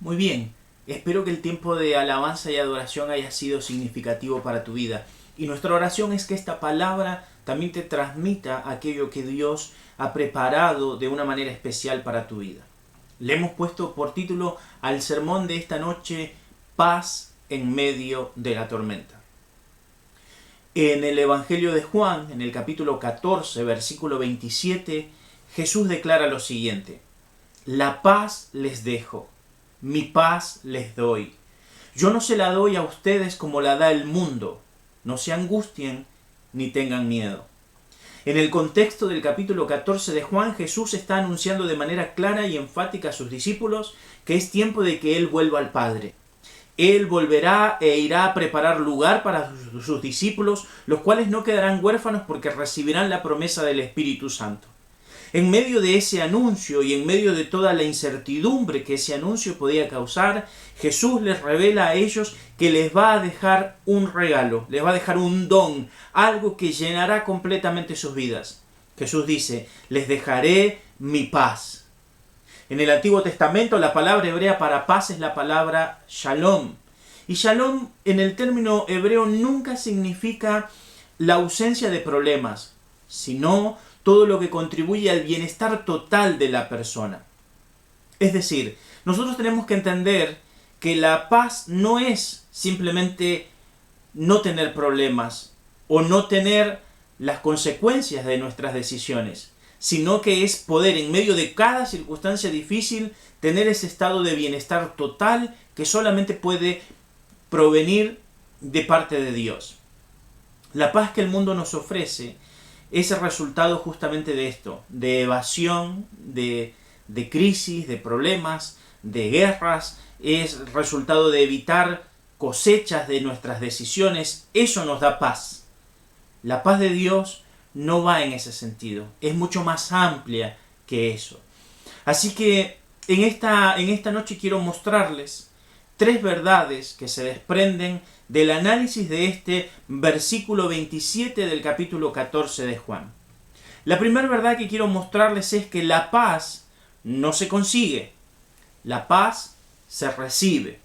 Muy bien, espero que el tiempo de alabanza y adoración haya sido significativo para tu vida. Y nuestra oración es que esta palabra también te transmita aquello que Dios ha preparado de una manera especial para tu vida. Le hemos puesto por título al sermón de esta noche, Paz en medio de la tormenta. En el Evangelio de Juan, en el capítulo 14, versículo 27, Jesús declara lo siguiente: La paz les dejo, mi paz les doy. Yo no se la doy a ustedes como la da el mundo. No se angustien ni tengan miedo. En el contexto del capítulo 14 de Juan, Jesús está anunciando de manera clara y enfática a sus discípulos que es tiempo de que Él vuelva al Padre. Él volverá e irá a preparar lugar para sus discípulos, los cuales no quedarán huérfanos porque recibirán la promesa del Espíritu Santo. En medio de ese anuncio y en medio de toda la incertidumbre que ese anuncio podía causar, Jesús les revela a ellos que les va a dejar un regalo, les va a dejar un don, algo que llenará completamente sus vidas. Jesús dice: les dejaré mi paz. En el Antiguo Testamento la palabra hebrea para paz es la palabra shalom. Y shalom en el término hebreo nunca significa la ausencia de problemas, sino todo lo que contribuye al bienestar total de la persona. Es decir, nosotros tenemos que entender que la paz no es simplemente no tener problemas o no tener las consecuencias de nuestras decisiones, sino que es poder en medio de cada circunstancia difícil tener ese estado de bienestar total que solamente puede provenir de parte de Dios. La paz que el mundo nos ofrece es el resultado justamente de esto, de evasión, de crisis, de problemas, de guerras, es el resultado de evitar cosechas de nuestras decisiones. Eso nos da paz. La paz de Dios no va en ese sentido, es mucho más amplia que eso. Así que en esta noche quiero mostrarles tres verdades que se desprenden del análisis de este versículo 27 del capítulo 14 de Juan. La primera verdad que quiero mostrarles es que la paz no se consigue, la paz se recibe.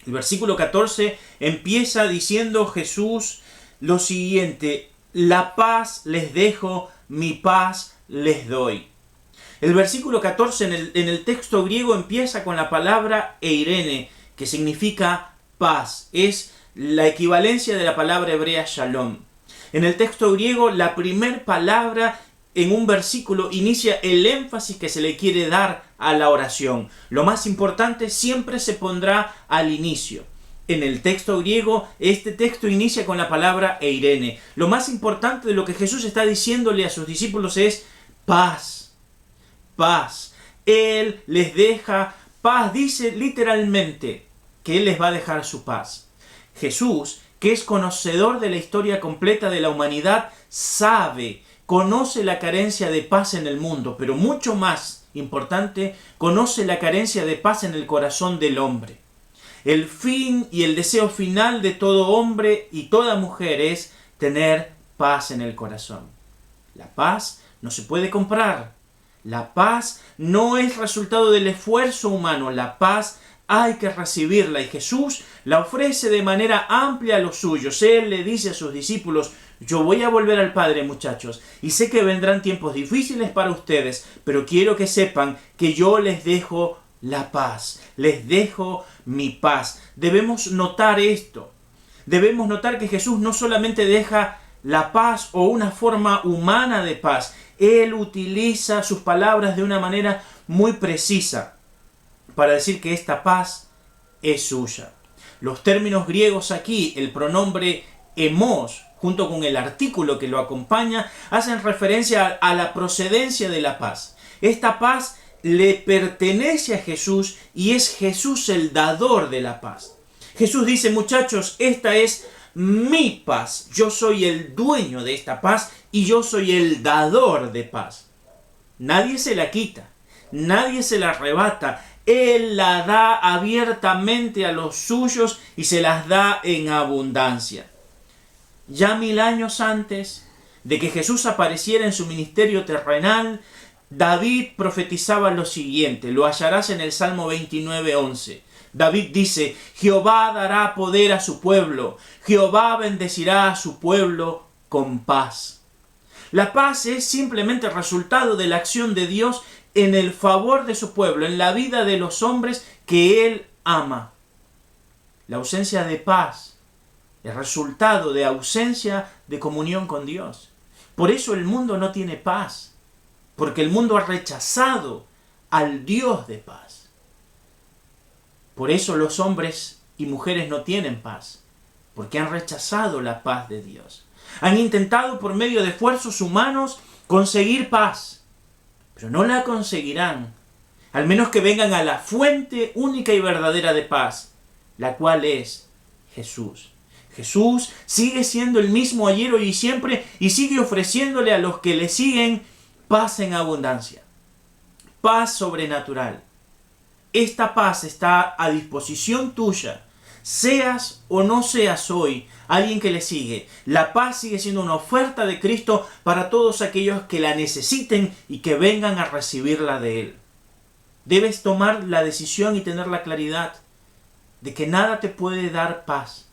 El versículo 14 empieza diciendo Jesús lo siguiente: la paz les dejo, mi paz les doy. El versículo 14 en el texto griego empieza con la palabra eirene, que significa paz. Es la equivalencia de la palabra hebrea shalom. En el texto griego, la primera palabra en un versículo inicia el énfasis que se le quiere dar a la oración. Lo más importante siempre se pondrá al inicio. En el texto griego, este texto inicia con la palabra eirene. Lo más importante de lo que Jesús está diciéndole a sus discípulos es paz. Paz. Él les deja paz. Dice literalmente que Él les va a dejar su paz. Jesús, que es conocedor de la historia completa de la humanidad, conoce la carencia de paz en el mundo, pero mucho más importante, conoce la carencia de paz en el corazón del hombre. El fin y el deseo final de todo hombre y toda mujer es tener paz en el corazón. La paz no se puede comprar. La paz no es resultado del esfuerzo humano. La paz hay que recibirla y Jesús la ofrece de manera amplia a los suyos. Él le dice a sus discípulos: yo voy a volver al Padre, muchachos, y sé que vendrán tiempos difíciles para ustedes, pero quiero que sepan que yo les dejo la paz, les dejo mi paz. Debemos notar esto. Debemos notar que Jesús no solamente deja la paz o una forma humana de paz. Él utiliza sus palabras de una manera muy precisa para decir que esta paz es suya. Los términos griegos aquí, el pronombre hemos, junto con el artículo que lo acompaña, hacen referencia a la procedencia de la paz. Esta paz le pertenece a Jesús y es Jesús el dador de la paz. Jesús dice: muchachos, esta es mi paz. Yo soy el dueño de esta paz y yo soy el dador de paz. Nadie se la quita, nadie se la arrebata. Él la da abiertamente a los suyos y se las da en abundancia. Ya 1000 años antes de que Jesús apareciera en su ministerio terrenal, David profetizaba lo siguiente, lo hallarás en el Salmo 29:11. David dice, Jehová dará poder a su pueblo, Jehová bendecirá a su pueblo con paz. La paz es simplemente el resultado de la acción de Dios en el favor de su pueblo, en la vida de los hombres que Él ama. La ausencia de paz es resultado de ausencia de comunión con Dios. Por eso el mundo no tiene paz, porque el mundo ha rechazado al Dios de paz. Por eso los hombres y mujeres no tienen paz, porque han rechazado la paz de Dios. Han intentado por medio de esfuerzos humanos conseguir paz, pero no la conseguirán, al menos que vengan a la fuente única y verdadera de paz, la cual es Jesús. Jesús sigue siendo el mismo ayer, hoy y siempre, y sigue ofreciéndole a los que le siguen paz en abundancia, paz sobrenatural. Esta paz está a disposición tuya, seas o no seas hoy alguien que le sigue. La paz sigue siendo una oferta de Cristo para todos aquellos que la necesiten y que vengan a recibirla de Él. Debes tomar la decisión y tener la claridad de que nada te puede dar paz,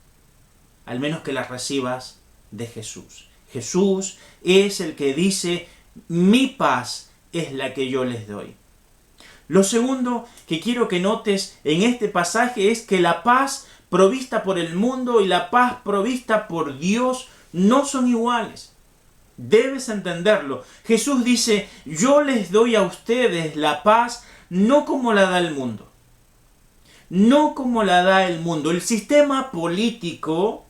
al menos que la recibas de Jesús. Jesús es el que dice, mi paz es la que yo les doy. Lo segundo que quiero que notes en este pasaje es que la paz provista por el mundo y la paz provista por Dios no son iguales. Debes entenderlo. Jesús dice, yo les doy a ustedes la paz no como la da el mundo. No como la da el mundo. El sistema político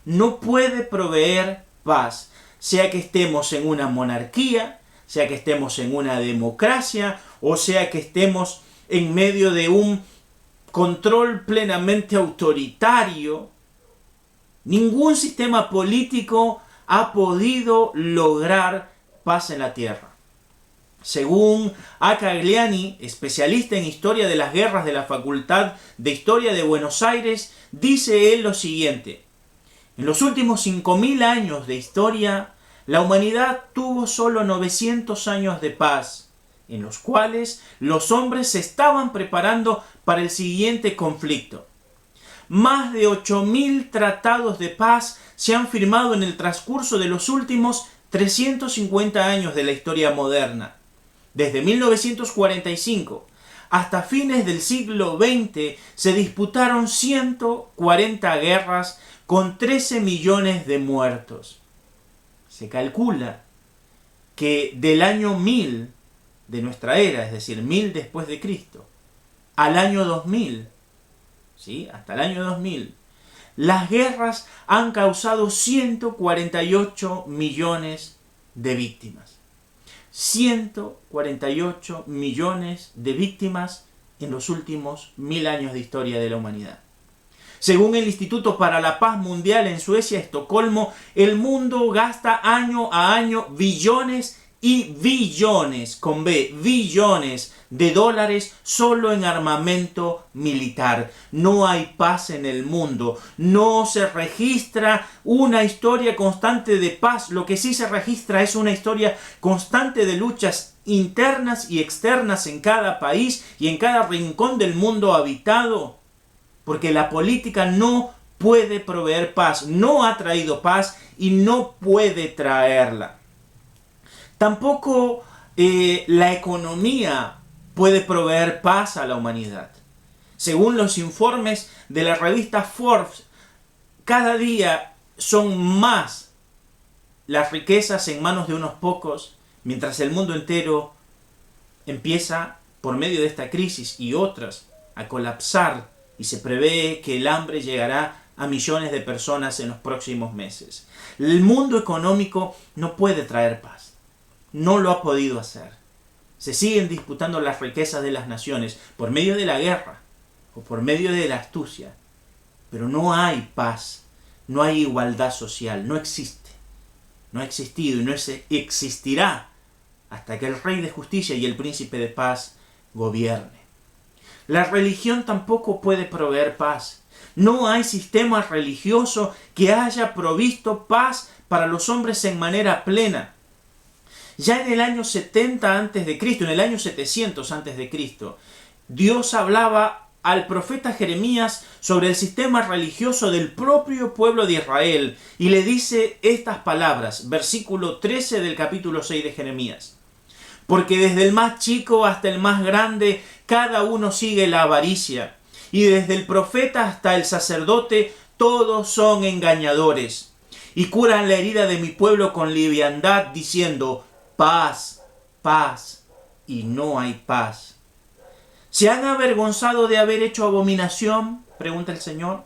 no puede proveer paz, sea que estemos en una monarquía, sea que estemos en una democracia, o sea que estemos en medio de un control plenamente autoritario. Ningún sistema político ha podido lograr paz en la tierra. Según A. Cagliani, especialista en historia de las guerras de la Facultad de Historia de Buenos Aires, dice él lo siguiente: en los últimos 5.000 años de historia, la humanidad tuvo solo 900 años de paz, en los cuales los hombres se estaban preparando para el siguiente conflicto. Más de 8.000 tratados de paz se han firmado en el transcurso de los últimos 350 años de la historia moderna. Desde 1945 hasta fines del siglo XX se disputaron 140 guerras con 13 millones de muertos. Se calcula que del año 1000 de nuestra era, es decir, 1000 después de Cristo, al año 2000, ¿sí? Hasta el año 2000, las guerras han causado 148 millones de víctimas. 148 millones de víctimas en los últimos 1000 años de historia de la humanidad. Según el Instituto para la Paz Mundial en Suecia, Estocolmo, el mundo gasta año a año billones y billones, con B, billones de dólares solo en armamento militar. No hay paz en el mundo. No se registra una historia constante de paz. Lo que sí se registra es una historia constante de luchas internas y externas en cada país y en cada rincón del mundo habitado. Porque la política no puede proveer paz, no ha traído paz y no puede traerla. Tampoco la economía puede proveer paz a la humanidad. Según los informes de la revista Forbes, cada día son más las riquezas en manos de unos pocos, mientras el mundo entero empieza, por medio de esta crisis y otras, a colapsar, y se prevé que el hambre llegará a millones de personas en los próximos meses. El mundo económico no puede traer paz. No lo ha podido hacer. Se siguen disputando las riquezas de las naciones por medio de la guerra o por medio de la astucia. Pero no hay paz, no hay igualdad social, no existe. No ha existido y no existirá hasta que el Rey de Justicia y el Príncipe de Paz gobierne. La religión tampoco puede proveer paz. No hay sistema religioso que haya provisto paz para los hombres en manera plena. Ya en el año 70 antes de Cristo, en el año 700 antes de Cristo, Dios hablaba al profeta Jeremías sobre el sistema religioso del propio pueblo de Israel y le dice estas palabras, versículo 13 del capítulo 6 de Jeremías. Porque desde el más chico hasta el más grande, cada uno sigue la avaricia, y desde el profeta hasta el sacerdote, todos son engañadores, y curan la herida de mi pueblo con liviandad, diciendo, paz, paz, y no hay paz. ¿Se han avergonzado de haber hecho abominación?, pregunta el Señor.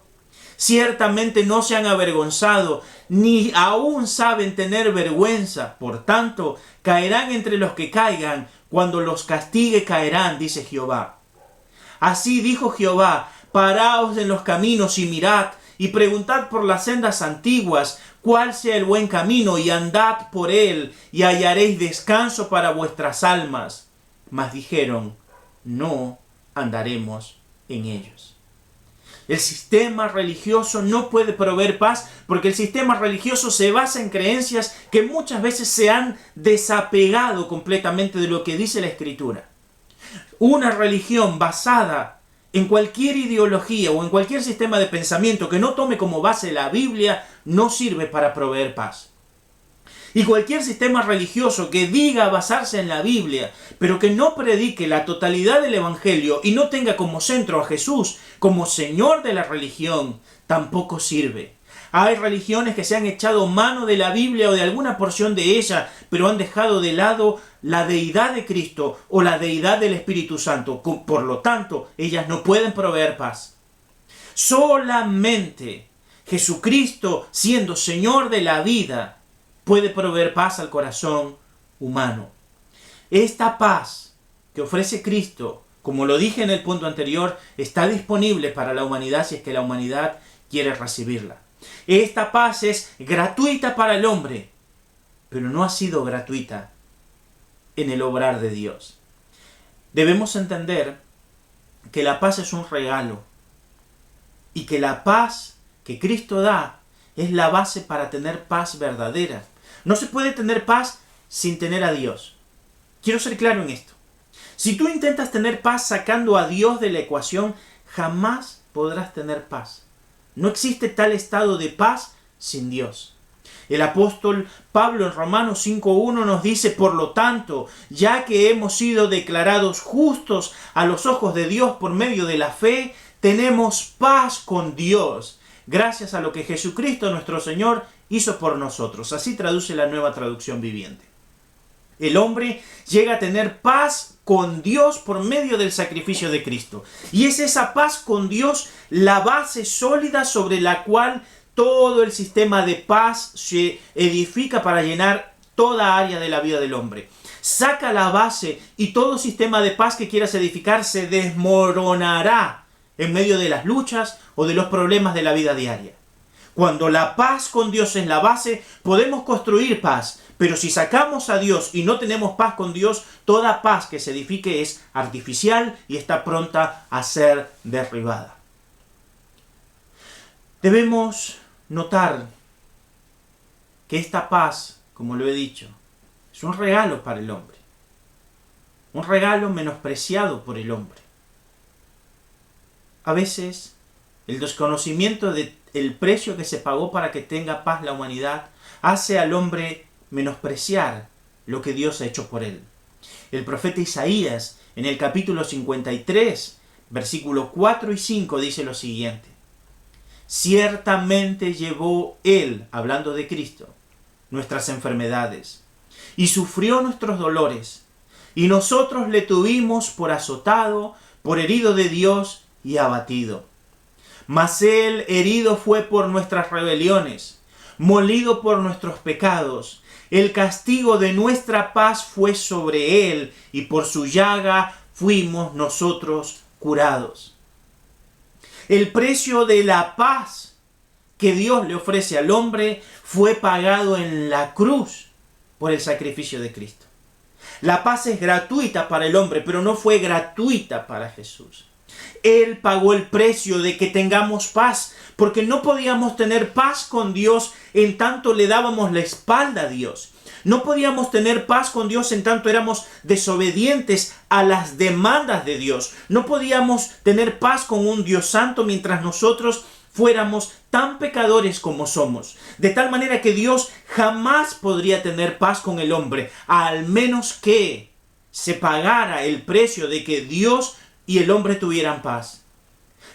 Ciertamente no se han avergonzado, ni aún saben tener vergüenza. Por tanto, caerán entre los que caigan, cuando los castigue caerán, dice Jehová. Así dijo Jehová, paraos en los caminos y mirad, y preguntad por las sendas antiguas, cuál sea el buen camino, y andad por él, y hallaréis descanso para vuestras almas. Mas dijeron, no andaremos en ellos. El sistema religioso no puede proveer paz porque el sistema religioso se basa en creencias que muchas veces se han desapegado completamente de lo que dice la Escritura. Una religión basada en cualquier ideología o en cualquier sistema de pensamiento que no tome como base la Biblia no sirve para proveer paz. Y cualquier sistema religioso que diga basarse en la Biblia, pero que no predique la totalidad del Evangelio y no tenga como centro a Jesús como Señor de la religión, tampoco sirve. Hay religiones que se han echado mano de la Biblia o de alguna porción de ella, pero han dejado de lado la deidad de Cristo o la deidad del Espíritu Santo. Por lo tanto, ellas no pueden proveer paz. Solamente Jesucristo, siendo Señor de la vida, puede proveer paz al corazón humano. Esta paz que ofrece Cristo, como lo dije en el punto anterior, está disponible para la humanidad si es que la humanidad quiere recibirla. Esta paz es gratuita para el hombre, pero no ha sido gratuita en el obrar de Dios. Debemos entender que la paz es un regalo y que la paz que Cristo da es la base para tener paz verdadera. No se puede tener paz sin tener a Dios. Quiero ser claro en esto. Si tú intentas tener paz sacando a Dios de la ecuación, jamás podrás tener paz. No existe tal estado de paz sin Dios. El apóstol Pablo en Romanos 5.1 nos dice, por lo tanto, ya que hemos sido declarados justos a los ojos de Dios por medio de la fe, tenemos paz con Dios, gracias a lo que Jesucristo nuestro Señor hizo por nosotros. Así traduce la Nueva Traducción Viviente. El hombre llega a tener paz con Dios por medio del sacrificio de Cristo. Y es esa paz con Dios la base sólida sobre la cual todo el sistema de paz se edifica para llenar toda área de la vida del hombre. Saca la base y todo sistema de paz que quieras edificar se desmoronará en medio de las luchas o de los problemas de la vida diaria. Cuando la paz con Dios es la base, podemos construir paz. Pero si sacamos a Dios y no tenemos paz con Dios, toda paz que se edifique es artificial y está pronta a ser derribada. Debemos notar que esta paz, como lo he dicho, es un regalo para el hombre. Un regalo menospreciado por el hombre. A veces, el desconocimiento del precio que se pagó para que tenga paz la humanidad hace al hombre menospreciar lo que Dios ha hecho por él. El profeta Isaías, en el capítulo 53, versículos 4 y 5, dice lo siguiente. Ciertamente llevó él, hablando de Cristo, nuestras enfermedades, y sufrió nuestros dolores, y nosotros le tuvimos por azotado, por herido de Dios y abatido. Mas él herido fue por nuestras rebeliones, molido por nuestros pecados. El castigo de nuestra paz fue sobre él, y por su llaga fuimos nosotros curados. El precio de la paz que Dios le ofrece al hombre fue pagado en la cruz por el sacrificio de Cristo. La paz es gratuita para el hombre, pero no fue gratuita para Jesús. Él pagó el precio de que tengamos paz, porque no podíamos tener paz con Dios en tanto le dábamos la espalda a Dios. No podíamos tener paz con Dios en tanto éramos desobedientes a las demandas de Dios. No podíamos tener paz con un Dios santo mientras nosotros fuéramos tan pecadores como somos. De tal manera que Dios jamás podría tener paz con el hombre, al menos que se pagara el precio de que Dios y el hombre tuvieran paz.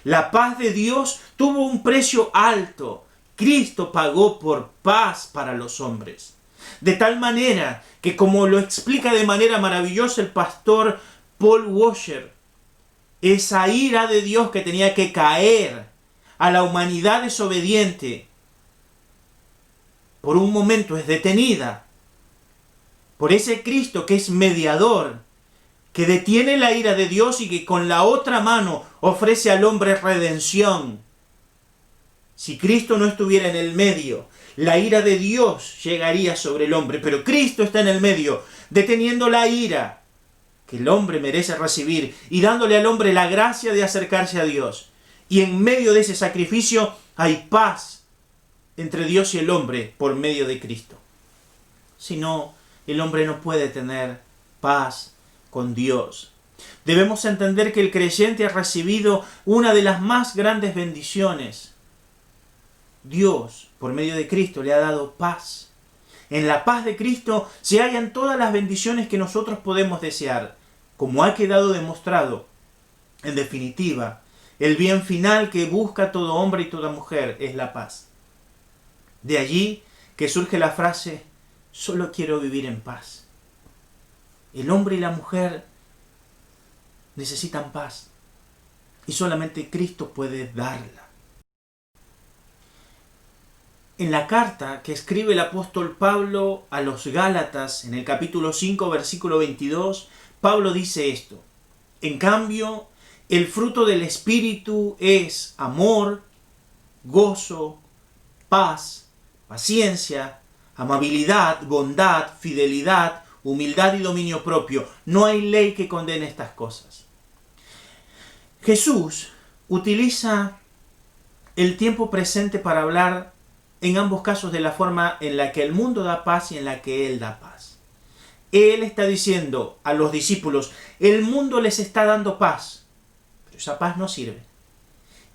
La paz de Dios tuvo un precio alto. Cristo pagó por paz para los hombres. De tal manera que, como lo explica de manera maravillosa el pastor Paul Washer, esa ira de Dios que tenía que caer a la humanidad desobediente, por un momento es detenida por ese Cristo que es mediador, que detiene la ira de Dios y que con la otra mano ofrece al hombre redención. Si Cristo no estuviera en el medio, la ira de Dios llegaría sobre el hombre, pero Cristo está en el medio, deteniendo la ira que el hombre merece recibir y dándole al hombre la gracia de acercarse a Dios. Y en medio de ese sacrificio hay paz entre Dios y el hombre por medio de Cristo. Si no, el hombre no puede tener paz con Dios. Debemos entender que el creyente ha recibido una de las más grandes bendiciones. Dios, por medio de Cristo, le ha dado paz. En la paz de Cristo se hallan todas las bendiciones que nosotros podemos desear, como ha quedado demostrado. En definitiva, el bien final que busca todo hombre y toda mujer es la paz. De allí que surge la frase, solo quiero vivir en paz. El hombre y la mujer necesitan paz y solamente Cristo puede darla. En la carta que escribe el apóstol Pablo a los Gálatas, en el capítulo 5, versículo 22, Pablo dice esto: en cambio, el fruto del Espíritu es amor, gozo, paz, paciencia, amabilidad, bondad, fidelidad, humildad y dominio propio. No hay ley que condene estas cosas. Jesús utiliza el tiempo presente para hablar en ambos casos de la forma en la que el mundo da paz y en la que Él da paz. Él está diciendo a los discípulos, el mundo les está dando paz, pero esa paz no sirve.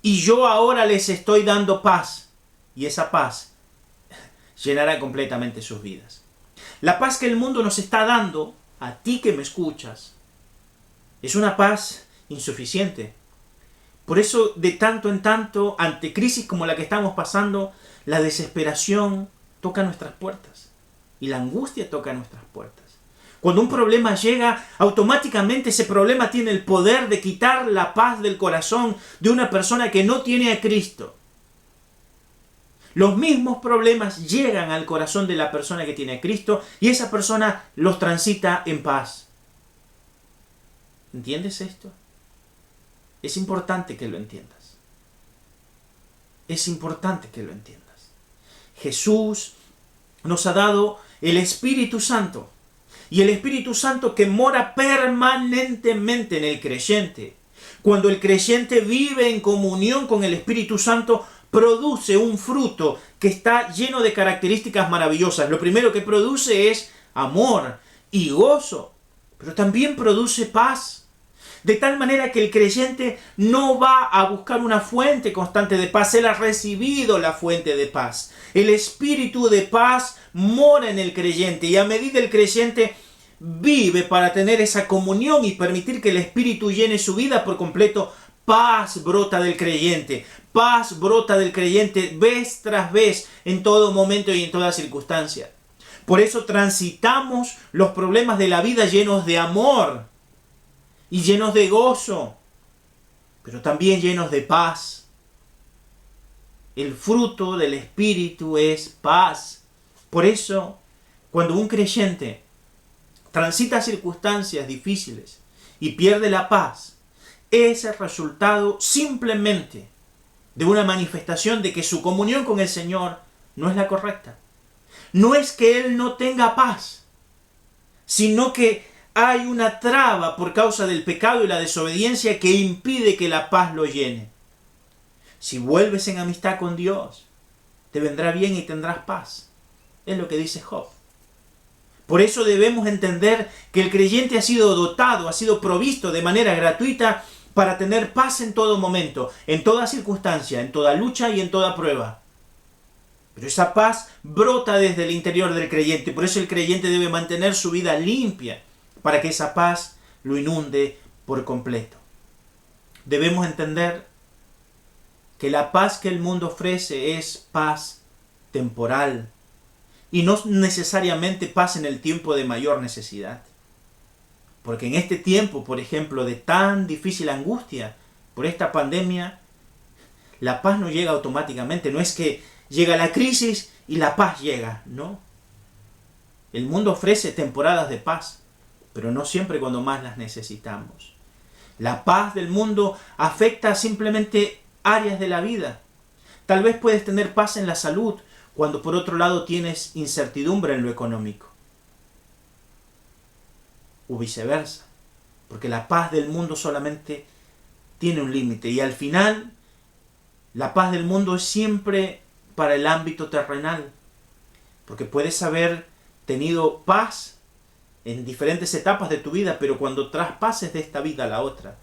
Y yo ahora les estoy dando paz, y esa paz llenará completamente sus vidas. La paz que el mundo nos está dando, a ti que me escuchas, es una paz insuficiente. Por eso, de tanto en tanto, ante crisis como la que estamos pasando, la desesperación toca nuestras puertas y la angustia toca nuestras puertas. Cuando un problema llega, automáticamente ese problema tiene el poder de quitar la paz del corazón de una persona que no tiene a Cristo. Los mismos problemas llegan al corazón de la persona que tiene a Cristo y esa persona los transita en paz. ¿Entiendes esto? Es importante que lo entiendas. Es importante que lo entiendas. Jesús nos ha dado el Espíritu Santo. Y el Espíritu Santo que mora permanentemente en el creyente. Cuando el creyente vive en comunión con el Espíritu Santo, produce un fruto que está lleno de características maravillosas. Lo primero que produce es amor y gozo, pero también produce paz. De tal manera que el creyente no va a buscar una fuente constante de paz. Él ha recibido la fuente de paz. El espíritu de paz mora en el creyente. Y a medida el creyente vive para tener esa comunión y permitir que el espíritu llene su vida por completo, paz brota del creyente. Paz brota del creyente vez tras vez, en todo momento y en toda circunstancia. Por eso transitamos los problemas de la vida llenos de amor y llenos de gozo, pero también llenos de paz. El fruto del Espíritu es paz. Por eso, cuando un creyente transita circunstancias difíciles y pierde la paz, es el resultado simplemente de una manifestación de que su comunión con el Señor no es la correcta. No es que él no tenga paz, sino que hay una traba por causa del pecado y la desobediencia que impide que la paz lo llene. Si vuelves en amistad con Dios, te vendrá bien y tendrás paz. Es lo que dice Job. Por eso debemos entender que el creyente ha sido dotado, ha sido provisto de manera gratuita para tener paz en todo momento, en toda circunstancia, en toda lucha y en toda prueba. Pero esa paz brota desde el interior del creyente, por eso el creyente debe mantener su vida limpia para que esa paz lo inunde por completo. Debemos entender que la paz que el mundo ofrece es paz temporal y no necesariamente paz en el tiempo de mayor necesidad. Porque en este tiempo, por ejemplo, de tan difícil angustia por esta pandemia, la paz no llega automáticamente. No es que llega la crisis y la paz llega, no. El mundo ofrece temporadas de paz, pero no siempre cuando más las necesitamos. La paz del mundo afecta simplemente áreas de la vida. Tal vez puedes tener paz en la salud, cuando por otro lado tienes incertidumbre en lo económico. O viceversa, porque la paz del mundo solamente tiene un límite y al final la paz del mundo es siempre para el ámbito terrenal, porque puedes haber tenido paz en diferentes etapas de tu vida, pero cuando traspases de esta vida a la otra,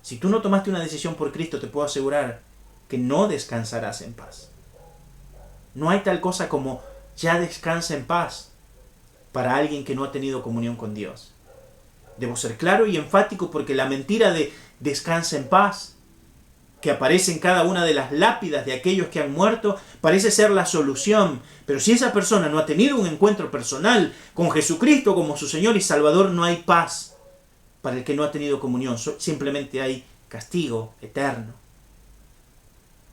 si tú no tomaste una decisión por Cristo, te puedo asegurar que no descansarás en paz. No hay tal cosa como ya descansa en paz para alguien que no ha tenido comunión con Dios. Debo ser claro y enfático porque la mentira de descansa en paz, que aparece en cada una de las lápidas de aquellos que han muerto, parece ser la solución. Pero si esa persona no ha tenido un encuentro personal con Jesucristo como su Señor y Salvador, no hay paz para el que no ha tenido comunión. Simplemente hay castigo eterno.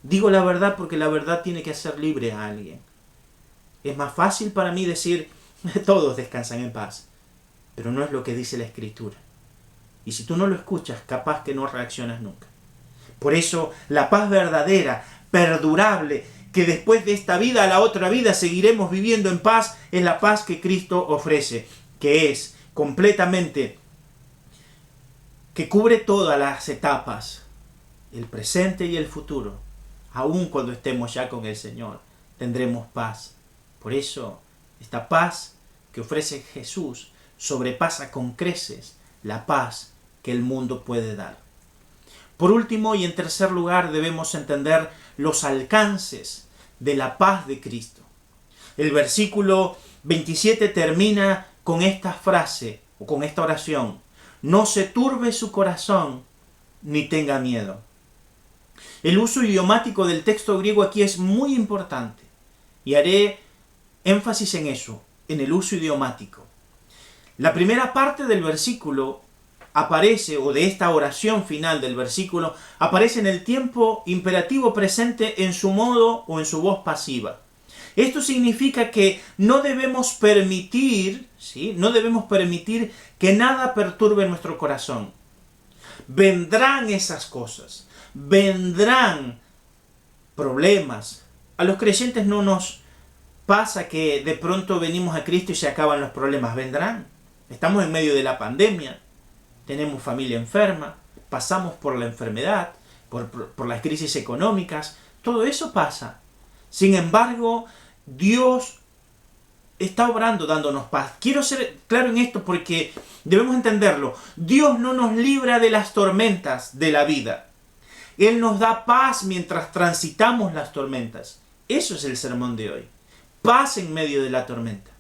Digo la verdad porque la verdad tiene que hacer libre a alguien. Es más fácil para mí decir, todos descansan en paz. Pero no es lo que dice la Escritura. Y si tú no lo escuchas, capaz que no reaccionas nunca. Por eso, la paz verdadera, perdurable, que después de esta vida a la otra vida seguiremos viviendo en paz, es la paz que Cristo ofrece, que es completamente, que cubre todas las etapas, el presente y el futuro. Aun cuando estemos ya con el Señor, tendremos paz. Por eso, esta paz que ofrece Jesús sobrepasa con creces la paz que el mundo puede dar. Por último y en tercer lugar, debemos entender los alcances de la paz de Cristo. El versículo 27 termina con esta frase o con esta oración: no se turbe su corazón ni tenga miedo. El uso idiomático del texto griego aquí es muy importante y haré énfasis en eso, en el uso idiomático. La primera parte del versículo aparece, o de esta oración final del versículo, aparece en el tiempo imperativo presente en su modo o en su voz pasiva. Esto significa que no debemos permitir, ¿sí? No debemos permitir que nada perturbe nuestro corazón. Vendrán esas cosas, vendrán problemas. A los creyentes no nos pasa que de pronto venimos a Cristo y se acaban los problemas, vendrán. Estamos en medio de la pandemia, tenemos familia enferma, pasamos por la enfermedad, por las crisis económicas, todo eso pasa. Sin embargo, Dios está obrando dándonos paz. Quiero ser claro en esto porque debemos entenderlo. Dios no nos libra de las tormentas de la vida. Él nos da paz mientras transitamos las tormentas. Eso es el sermón de hoy. Paz en medio de la tormenta.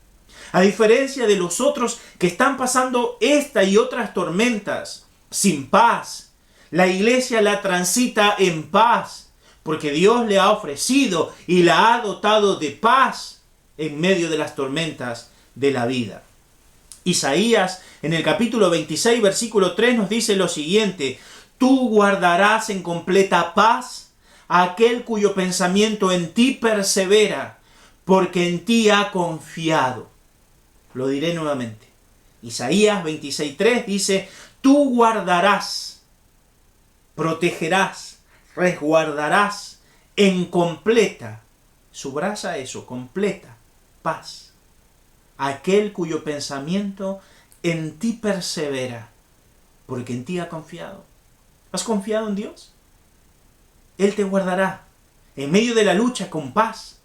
A diferencia de los otros que están pasando esta y otras tormentas sin paz, la iglesia la transita en paz, porque Dios le ha ofrecido y la ha dotado de paz en medio de las tormentas de la vida. Isaías, en el capítulo 26, versículo 3, nos dice lo siguiente: tú guardarás en completa paz a aquel cuyo pensamiento en ti persevera, porque en ti ha confiado. Lo diré nuevamente. Isaías 26:3 dice: tú guardarás, protegerás, resguardarás en completa, subraya eso, completa paz, aquel cuyo pensamiento en ti persevera, porque en ti ha confiado. ¿Has confiado en Dios? Él te guardará en medio de la lucha con paz.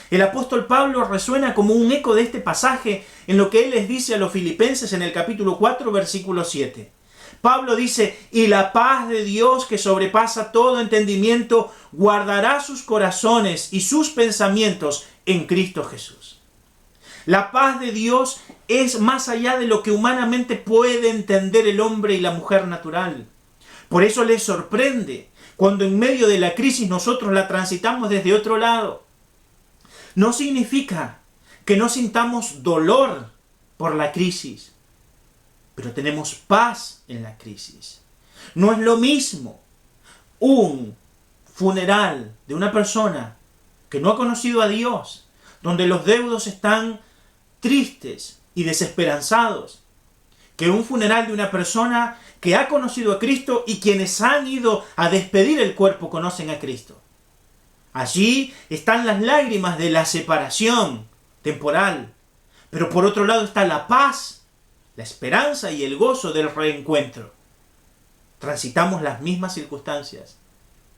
El apóstol Pablo resuena como un eco de este pasaje en lo que él les dice a los filipenses en el capítulo 4, versículo 7. Pablo dice, y la paz de Dios que sobrepasa todo entendimiento guardará sus corazones y sus pensamientos en Cristo Jesús. La paz de Dios es más allá de lo que humanamente puede entender el hombre y la mujer natural. Por eso les sorprende cuando en medio de la crisis nosotros la transitamos desde otro lado. No significa que no sintamos dolor por la crisis, pero tenemos paz en la crisis. No es lo mismo un funeral de una persona que no ha conocido a Dios, donde los deudos están tristes y desesperanzados, que un funeral de una persona que ha conocido a Cristo y quienes han ido a despedir el cuerpo conocen a Cristo. Allí están las lágrimas de la separación temporal, pero por otro lado está la paz, la esperanza y el gozo del reencuentro. Transitamos las mismas circunstancias,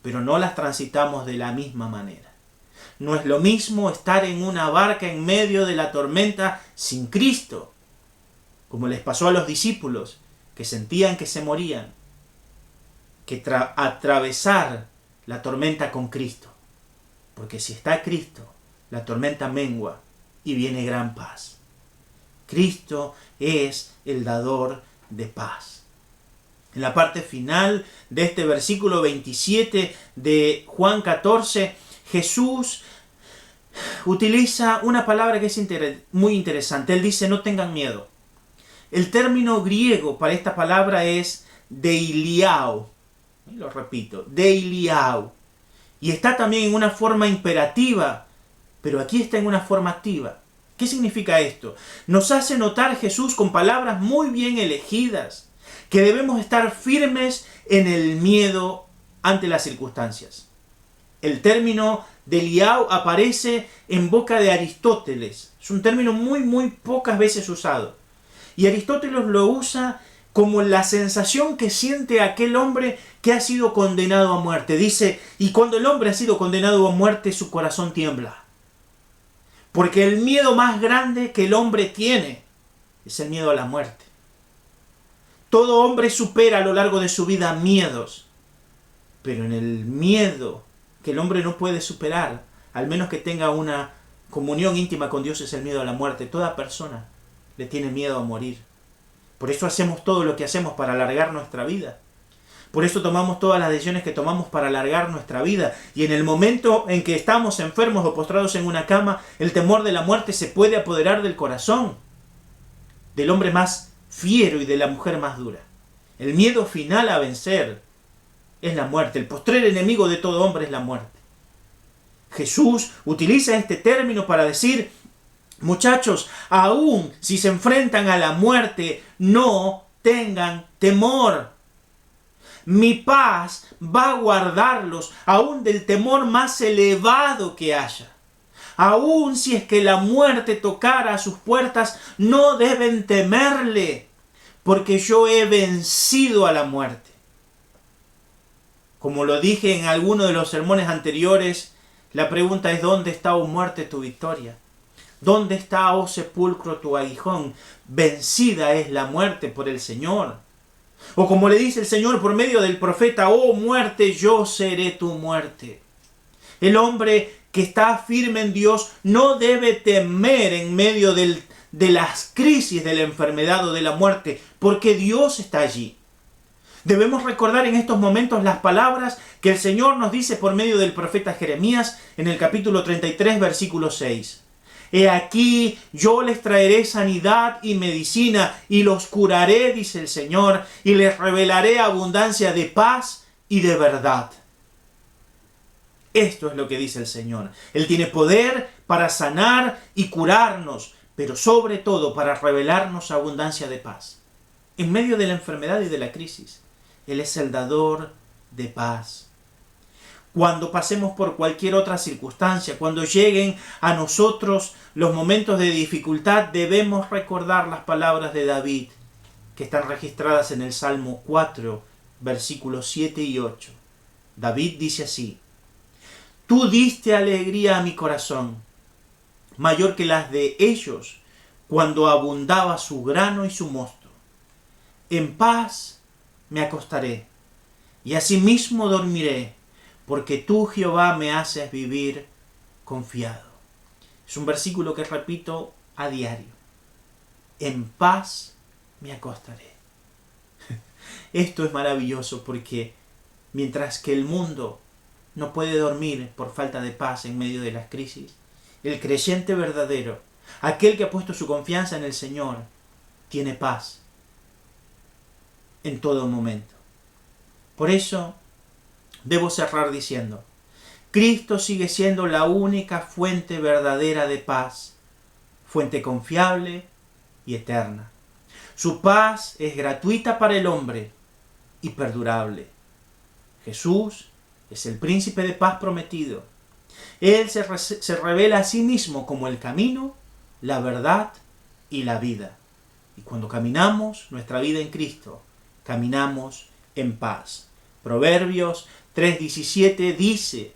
pero no las transitamos de la misma manera. No es lo mismo estar en una barca en medio de la tormenta sin Cristo, como les pasó a los discípulos que sentían que se morían, que atravesar la tormenta con Cristo. Porque si está Cristo, la tormenta mengua y viene gran paz. Cristo es el dador de paz. En la parte final de este versículo 27 de Juan 14, Jesús utiliza una palabra que es muy interesante. Él dice, no tengan miedo. El término griego para esta palabra es deiliao. Lo repito, deiliao. Y está también en una forma imperativa, pero aquí está en una forma activa. ¿Qué significa esto? Nos hace notar Jesús con palabras muy bien elegidas, que debemos estar firmes en el miedo ante las circunstancias. El término deliao aparece en boca de Aristóteles. Es un término muy pocas veces usado. Y Aristóteles lo usa como la sensación que siente aquel hombre que ha sido condenado a muerte. Dice, y cuando el hombre ha sido condenado a muerte, su corazón tiembla. Porque el miedo más grande que el hombre tiene es el miedo a la muerte. Todo hombre supera a lo largo de su vida miedos. Pero en el miedo que el hombre no puede superar, al menos que tenga una comunión íntima con Dios, es el miedo a la muerte. Toda persona le tiene miedo a morir. Por eso hacemos todo lo que hacemos para alargar nuestra vida. Por eso tomamos todas las decisiones que tomamos para alargar nuestra vida. Y en el momento en que estamos enfermos o postrados en una cama, el temor de la muerte se puede apoderar del corazón del hombre más fiero y de la mujer más dura. El miedo final a vencer es la muerte. El postrer enemigo de todo hombre es la muerte. Jesús utiliza este término para decir, muchachos, aún si se enfrentan a la muerte, no tengan temor. Mi paz va a guardarlos aún del temor más elevado que haya. Aún si es que la muerte tocara a sus puertas, no deben temerle, porque yo he vencido a la muerte. Como lo dije en alguno de los sermones anteriores, la pregunta es, ¿dónde está, oh muerte, tu victoria? ¿Dónde está, oh sepulcro, tu aguijón? Vencida es la muerte por el Señor. O como le dice el Señor por medio del profeta, oh muerte, yo seré tu muerte. El hombre que está firme en Dios no debe temer en medio de las crisis de la enfermedad o de la muerte, porque Dios está allí. Debemos recordar en estos momentos las palabras que el Señor nos dice por medio del profeta Jeremías en el capítulo 33, versículo 6. He aquí, yo les traeré sanidad y medicina, y los curaré, dice el Señor, y les revelaré abundancia de paz y de verdad. Esto es lo que dice el Señor. Él tiene poder para sanar y curarnos, pero sobre todo para revelarnos abundancia de paz. En medio de la enfermedad y de la crisis, Él es el dador de paz. Cuando pasemos por cualquier otra circunstancia, cuando lleguen a nosotros los momentos de dificultad, debemos recordar las palabras de David, que están registradas en el Salmo 4, versículos 7 y 8. David dice así: Tú diste alegría a mi corazón, mayor que las de ellos, cuando abundaba su grano y su mosto. En paz me acostaré, y asimismo dormiré, porque tú, Jehová, me haces vivir confiado. Es un versículo que repito a diario. En paz me acostaré. Esto es maravilloso porque mientras que el mundo no puede dormir por falta de paz en medio de las crisis, el creyente verdadero, aquel que ha puesto su confianza en el Señor, tiene paz en todo momento. Por eso debo cerrar diciendo, Cristo sigue siendo la única fuente verdadera de paz, fuente confiable y eterna. Su paz es gratuita para el hombre y perdurable. Jesús es el príncipe de paz prometido. Él se revela a sí mismo como el camino, la verdad y la vida. Y cuando caminamos nuestra vida en Cristo, caminamos en paz. Proverbios 3:17 dice,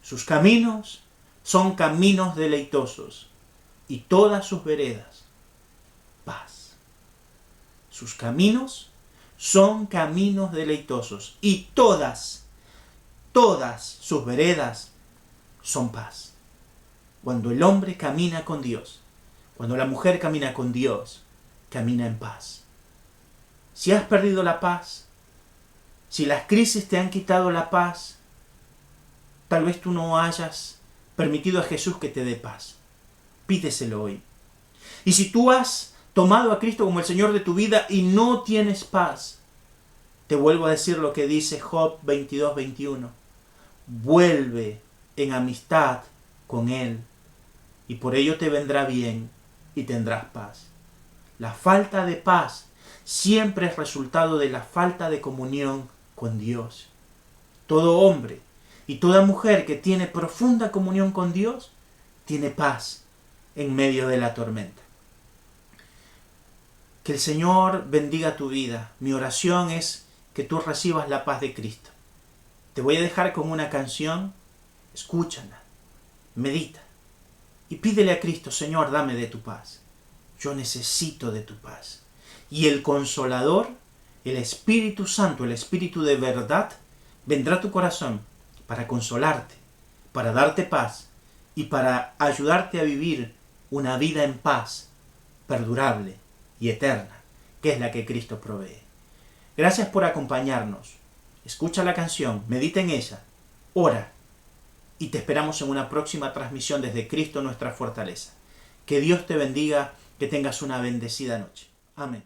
sus caminos son caminos deleitosos y todas sus veredas, paz. Sus caminos son caminos deleitosos y todas sus veredas son paz. Cuando el hombre camina con Dios, cuando la mujer camina con Dios, camina en paz. Si has perdido la paz, si las crisis te han quitado la paz, tal vez tú no hayas permitido a Jesús que te dé paz. Pídeselo hoy. Y si tú has tomado a Cristo como el Señor de tu vida y no tienes paz, te vuelvo a decir lo que dice Job 22:21. Vuelve en amistad con Él, y por ello te vendrá bien y tendrás paz. La falta de paz siempre es resultado de la falta de comunión con Dios. Todo hombre y toda mujer que tiene profunda comunión con Dios, tiene paz en medio de la tormenta. Que el Señor bendiga tu vida. Mi oración es que tú recibas la paz de Cristo. Te voy a dejar con una canción, escúchala, medita y pídele a Cristo, Señor, dame de tu paz. Yo necesito de tu paz. Y el Consolador, el Espíritu Santo, el Espíritu de verdad, vendrá a tu corazón para consolarte, para darte paz y para ayudarte a vivir una vida en paz, perdurable y eterna, que es la que Cristo provee. Gracias por acompañarnos. Escucha la canción, medita en ella, ora y te esperamos en una próxima transmisión desde Cristo nuestra fortaleza. Que Dios te bendiga, que tengas una bendecida noche. Amén.